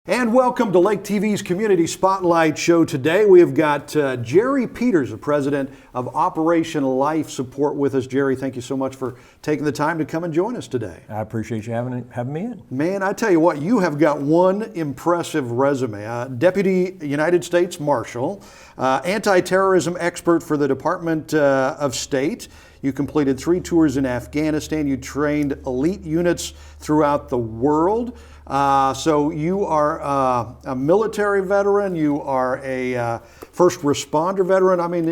And welcome to Lake TV's Community Spotlight Show. Today we have got Jerry Peters, the president of Operation Life Support, with us. Jerry, thank you so much for taking the time to come and join us today. I appreciate you having me in. Man, I tell you what, you have got one impressive resume. Deputy United States Marshal, anti-terrorism expert for the Department of State. You completed 3 tours in Afghanistan. You trained elite units throughout the world. So you are a military veteran. You are a first responder veteran. I mean,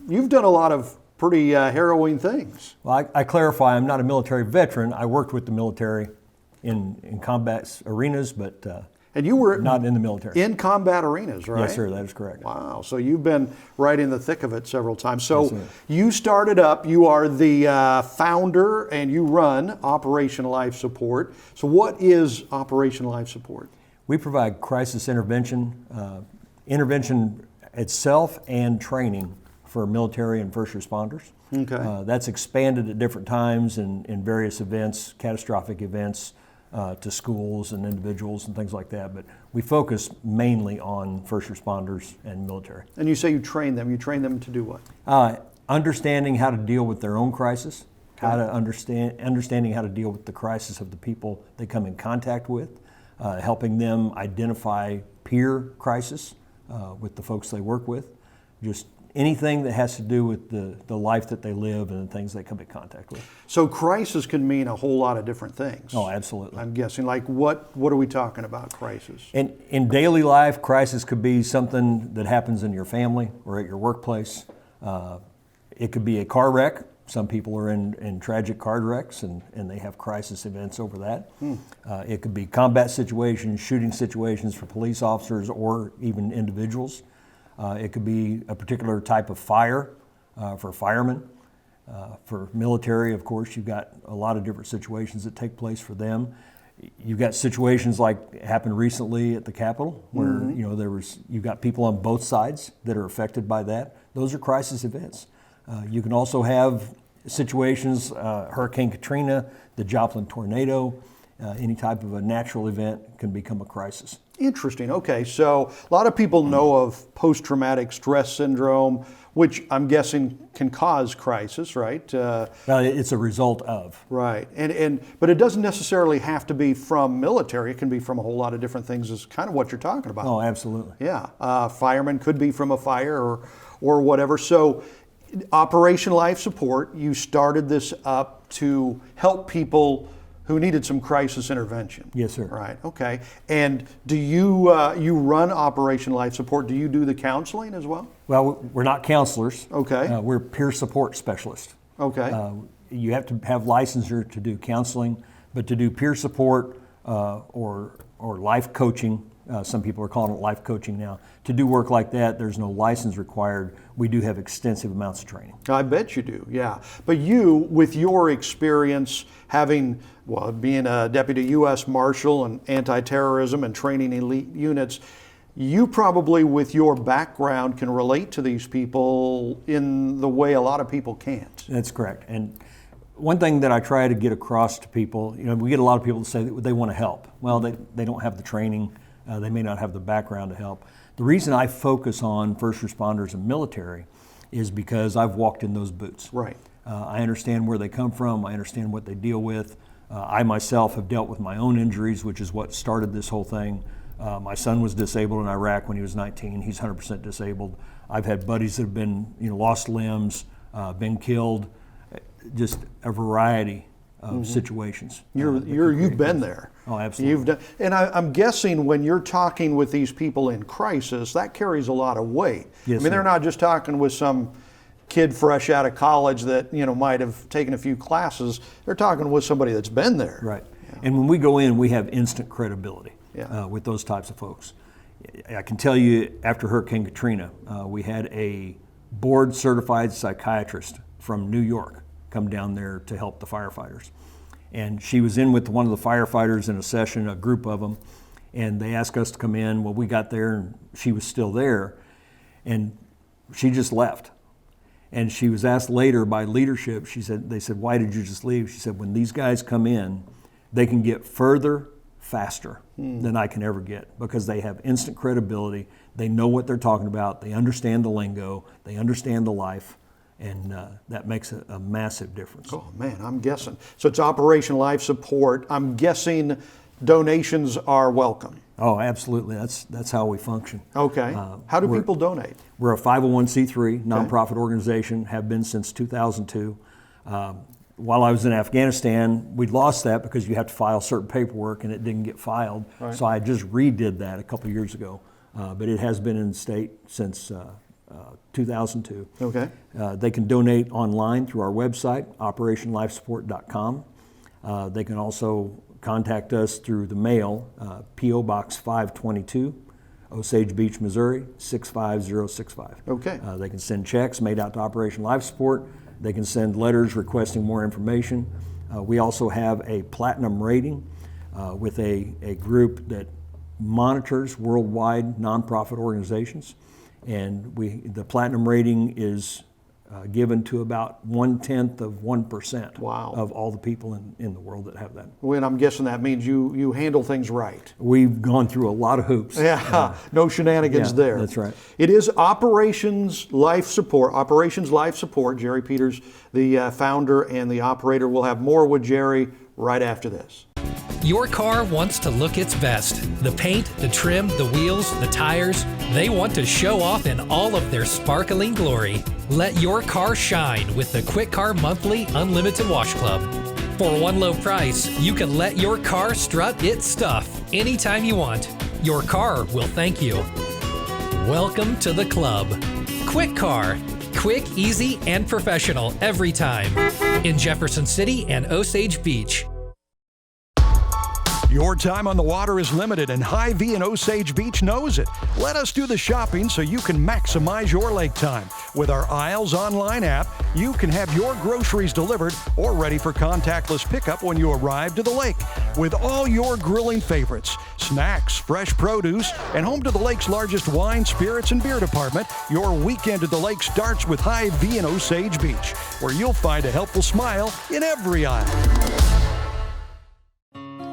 you've done a lot of pretty harrowing things. Well, I clarify, I'm not a military veteran. I worked with the military in combat arenas, but and you were not in the military. In combat arenas, right? Yes, sir, that is correct. Wow, so you've been right in the thick of it several times. So Yes, sir. You started up, you are the founder and you run Operation Life Support. So what is Operation Life Support? We provide crisis intervention, intervention itself and training for military and first responders. Okay. That's expanded at different times in various events, catastrophic events, to schools and individuals and things like that, but we focus mainly on first responders and military. And you say you train them to do what? Understanding how to deal with their own crisis, Okay. how to understanding how to deal with the crisis of the people they come in contact with, helping them identify peer crisis with the folks they work with, just anything that has to do with the life that they live and the things they come in contact with. So crisis can mean a whole lot of different things. Oh, absolutely. I'm guessing, like what are we talking about, crisis? In daily life, crisis could be something that happens in your family or at your workplace. It could be a car wreck. Some people are in tragic car wrecks and they have crisis events over that. It could be combat situations, shooting situations for police officers or even individuals. It could be a particular type of fire for firemen. For military, of course, you've got a lot of different situations that take place for them. You've got situations like happened recently at the Capitol, where you've got people on both sides that are affected by that. Those are crisis events. You can also have situations, Hurricane Katrina, the Joplin tornado, any type of a natural event can become a crisis. Interesting. Okay, so a lot of people know of post-traumatic stress syndrome, which I'm guessing can cause crisis, right? Well, it's a result of. Right, but it doesn't necessarily have to be from military. It can be from a whole lot of different things. Is kind of what you're talking about. Oh, absolutely. Yeah, firemen could be from a fire or whatever. So, Operation Life Support, you started this up to help people who needed some crisis intervention. Yes, sir. Right, okay. And do you run Operation Life Support? Do you do the counseling as well? Well, we're not counselors. Okay. We're peer support specialists. Okay. You have to have licensure to do counseling, but to do peer support or life coaching, some people are calling it life coaching now. To do work like that, there's no license required. We do have extensive amounts of training. I bet you do, yeah. But you, with your experience having, being a deputy U.S. Marshal and anti-terrorism and training elite units, you probably, with your background, can relate to these people in the way a lot of people can't. That's correct. And one thing that I try to get across to people, we get a lot of people that say that they want to help. Well, they don't have the training. They may not have the background to help. The reason I focus on first responders and military is because I've walked in those boots. Right. I understand where they come from. I understand what they deal with. I myself have dealt with my own injuries, which is what started this whole thing. My son was disabled in Iraq when he was 19. He's 100% disabled. I've had buddies that have been, lost limbs, been killed, just a variety of situations. You've been there. Oh, absolutely. And I'm guessing when you're talking with these people in crisis, that carries a lot of weight. Yes, they're not just talking with some kid fresh out of college that might have taken a few classes. They're talking with somebody that's been there. Right. Yeah. And when we go in, we have instant credibility with those types of folks. I can tell you, after Hurricane Katrina, we had a board-certified psychiatrist from New York come down there to help the firefighters. And she was in with one of the firefighters in a session, a group of them, and they asked us to come in. Well, we got there and she was still there, and she just left. And she was asked later by leadership, they said, why did you just leave? She said, when these guys come in, they can get further faster than I can ever get, because they have instant credibility. They know what they're talking about. They understand the lingo. They understand the life. And that makes a massive difference. Oh, man, I'm guessing. So it's Operation Life Support. I'm guessing donations are welcome. Oh, absolutely. That's how we function. Okay. How do people donate? We're a 501c3 nonprofit organization, have been since 2002. While I was in Afghanistan, we lost that because you have to file certain paperwork and it didn't get filed. Right. So I just redid that a couple of years ago. But it has been in the state since 2002. Okay. They can donate online through our website, operationlifesupport.com. They can also contact us through the mail, P.O. Box 522, Osage Beach, Missouri, 65065. Okay. They can send checks made out to Operation Life Support. They can send letters requesting more information. We also have a platinum rating with a group that monitors worldwide nonprofit organizations. And the platinum rating is given to about 1/10% wow. of all the people in the world that have that. Well, I'm guessing that means you handle things right. We've gone through a lot of hoops. Yeah, no shenanigans there. That's right. It is Operations Life Support. Operations Life Support. Jerry Peters, the founder and the operator. We'll have more with Jerry right after this. Your car wants to look its best. The paint, the trim, the wheels, the tires, they want to show off in all of their sparkling glory. Let your car shine with the Quick Car Monthly Unlimited Wash Club. For one low price, you can let your car strut its stuff anytime you want. Your car will thank you. Welcome to the club. Quick Car. Quick, easy, and professional every time. In Jefferson City and Osage Beach. Your time on the water is limited, and Hy-Vee in Osage Beach knows it. Let us do the shopping so you can maximize your lake time. With our Isles online app, you can have your groceries delivered or ready for contactless pickup when you arrive to the lake. With all your grilling favorites, snacks, fresh produce, and home to the lake's largest wine, spirits, and beer department, your weekend at the lake starts with Hy-Vee in Osage Beach, where you'll find a helpful smile in every aisle.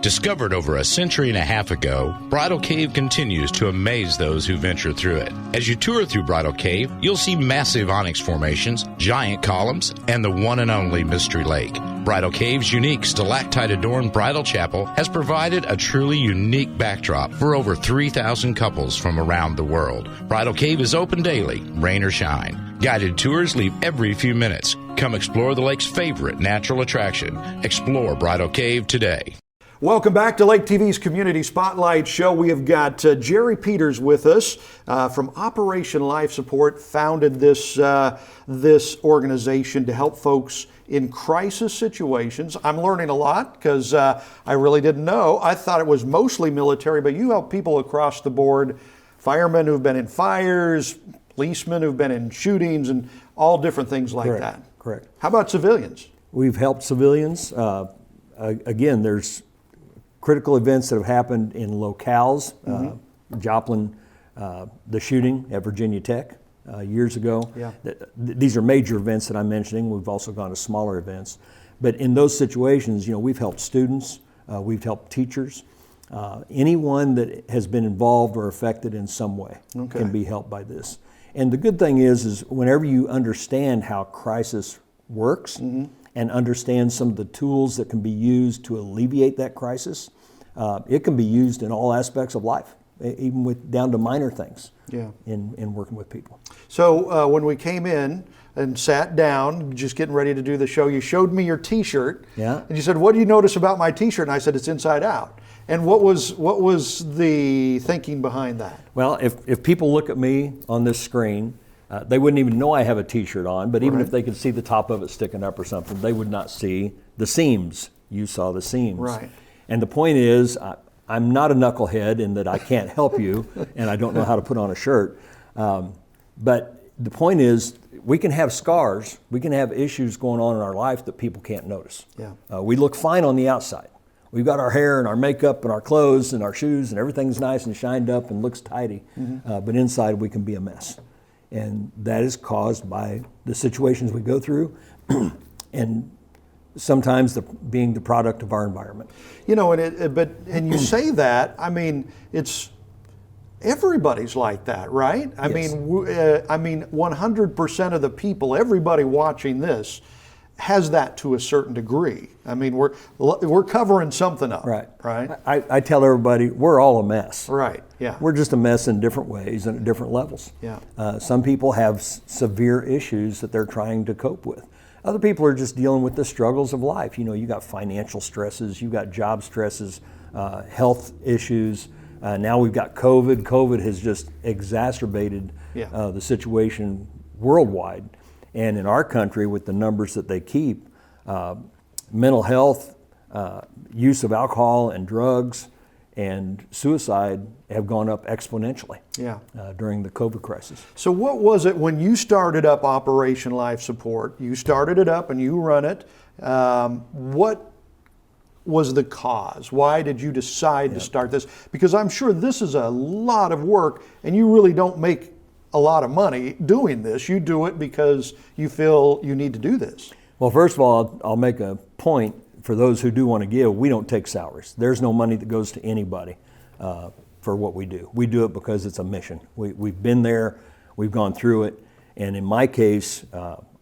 Discovered over a century and a half ago, Bridal Cave continues to amaze those who venture through it. As you tour through Bridal Cave, you'll see massive onyx formations, giant columns, and the one and only Mystery Lake. Bridal Cave's unique stalactite-adorned bridal chapel has provided a truly unique backdrop for over 3,000 couples from around the world. Bridal Cave is open daily, rain or shine. Guided tours leave every few minutes. Come explore the lake's favorite natural attraction. Explore Bridal Cave today. Welcome back to Lake TV's Community Spotlight Show. We have got Jerry Peters with us from Operation Life Support, founded this organization to help folks in crisis situations. I'm learning a lot because I really didn't know. I thought it was mostly military, but you help people across the board, firemen who've been in fires, policemen who've been in shootings, and all different things like that. Correct. How about civilians? We've helped civilians. Again, there's critical events that have happened in locales. Joplin, the shooting at Virginia Tech years ago. Yeah. These are major events that I'm mentioning. We've also gone to smaller events. But in those situations, we've helped students, we've helped teachers. Anyone that has been involved or affected in some way can be helped by this. And the good thing is whenever you understand how crisis works and understand some of the tools that can be used to alleviate that crisis, it can be used in all aspects of life, even down to minor things in working with people. So when we came in and sat down, just getting ready to do the show, you showed me your T-shirt. Yeah. And you said, "What do you notice about my T-shirt?" And I said, "It's inside out." And what was the thinking behind that? Well, if people look at me on this screen, they wouldn't even know I have a T-shirt on, but even if they could see the top of it sticking up or something, they would not see the seams. You saw the seams. Right. And the point is, I'm not a knucklehead in that I can't help you, and I don't know how to put on a shirt. But the point is, we can have scars, we can have issues going on in our life that people can't notice. Yeah. We look fine on the outside. We've got our hair and our makeup and our clothes and our shoes and everything's nice and shined up and looks tidy. But inside we can be a mess. And that is caused by the situations we go through. And sometimes being the product of our environment. You know, and you say that, I mean, it's everybody's like that, right? I Yes. mean, 100% of the people, everybody watching this, has that to a certain degree. I mean, we're covering something up, Right. Right. I tell everybody we're all a mess. Right. Yeah. We're just a mess in different ways and at different levels. Yeah. Some people have severe issues that they're trying to cope with. Other people are just dealing with the struggles of life. You know, you got financial stresses, you got job stresses, health issues. Now we've got COVID. COVID has just exacerbated the situation worldwide. And in our country, with the numbers that they keep, mental health, use of alcohol and drugs, and suicide have gone up exponentially during the COVID crisis. So what was it when you started up Operation Life Support? You started it up and you run it. What was the cause? Why did you decide to start this? Because I'm sure this is a lot of work and you really don't make a lot of money doing this. You do it because you feel you need to do this. Well, first of all, I'll make a point for those who do want to give. We don't take salaries. There's no money that goes to anybody for what we do. We do it because it's a mission. We've been there, we've gone through it, and in my case,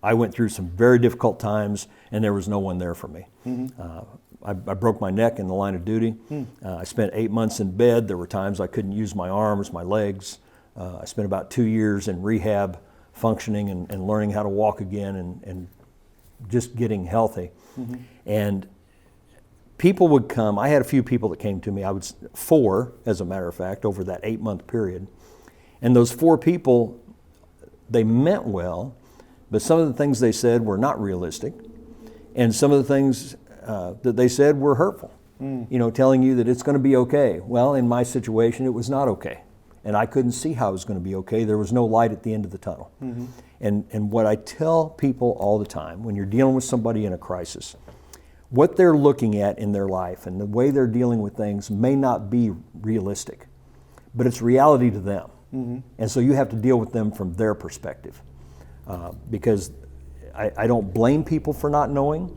I went through some very difficult times and there was no one there for me. I broke my neck in the line of duty. I spent 8 months in bed. There were times I couldn't use my arms, my legs. I spent about 2 years in rehab, functioning and learning how to walk again and just getting healthy. And people would come. I had a few people that came to me. 4, as a matter of fact, over that 8-month period. And those 4 people, they meant well, but some of the things they said were not realistic. And some of the things that they said were hurtful. You know, telling you that it's going to be okay. Well, in my situation, it was not okay. And I couldn't see how it was going to be okay. There was no light at the end of the tunnel. And what I tell people all the time, when you're dealing with somebody in a crisis, what they're looking at in their life and the way they're dealing with things may not be realistic, but it's reality to them. And so you have to deal with them from their perspective. Because I don't blame people for not knowing,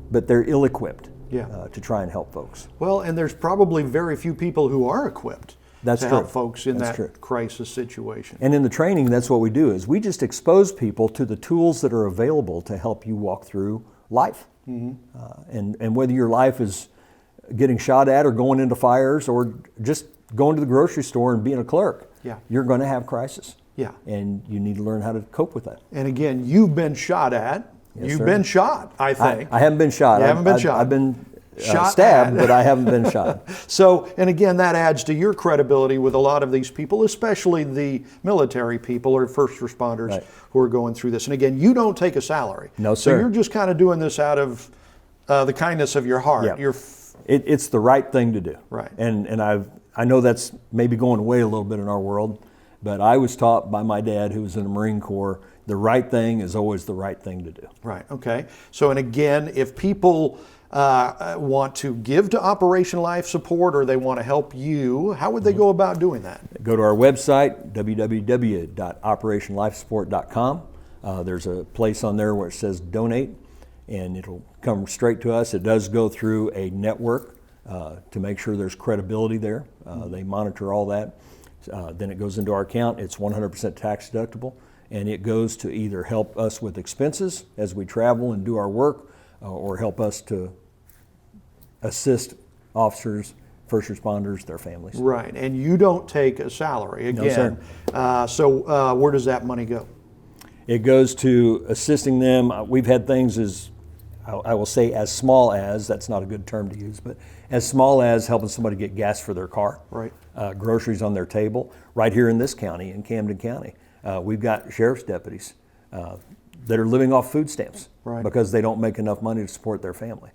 but they're ill-equipped to try and help folks. Well, and there's probably very few people who are equipped to help folks in that crisis situation. And in the training, that's what we do, is we just expose people to the tools that are available to help you walk through life. And whether your life is getting shot at or going into fires or just going to the grocery store and being a clerk, you're going to have crisis. And you need to learn how to cope with that. And again, you've been shot at. Yes, You've sir. been shot, I think. I haven't been shot. You haven't been shot. I've been Shot stabbed, at. but I haven't been shot. So, and again, that adds to your credibility with a lot of these people, especially the military people or first responders who are going through this. And again, you don't take a salary. No, so sir. you're just kind of doing this out of the kindness of your heart. It's the right thing to do. Right. And I know that's maybe going away a little bit in our world, but I was taught by my dad, who was in the Marine Corps, the right thing is always the right thing to do. Right, okay. So, and again, if people want to give to Operation Life Support or they want to help you, how would they go about doing that? Go to our website, www.operationlifesupport.com. There's a place on there where it says donate, and it'll come straight to us. It does go through a network to make sure there's credibility there. They monitor all that. Then it goes into our account. It's 100% tax deductible, and it goes to either help us with expenses as we travel and do our work, or help us to assist officers, first responders, their families. Right, and you don't take a salary, again. No, sir. So where does that money go? It goes to assisting them. We've had things as, I will say as small as, that's not a good term to use, but as small as helping somebody get gas for their car. Right. Groceries on their table. Right here in this county, in Camden County, we've got sheriff's deputies that are living off food stamps because they don't make enough money to support their family.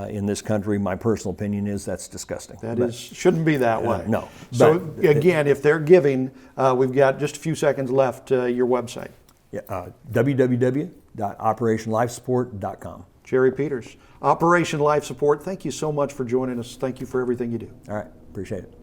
In this country, my personal opinion is that's disgusting. Shouldn't be that way. No. So again, if they're giving, we've got just a few seconds left, your website. www.operationlifesupport.com. Jerry Peters, Operation Life Support, thank you so much for joining us. Thank you for everything you do. All right, appreciate it.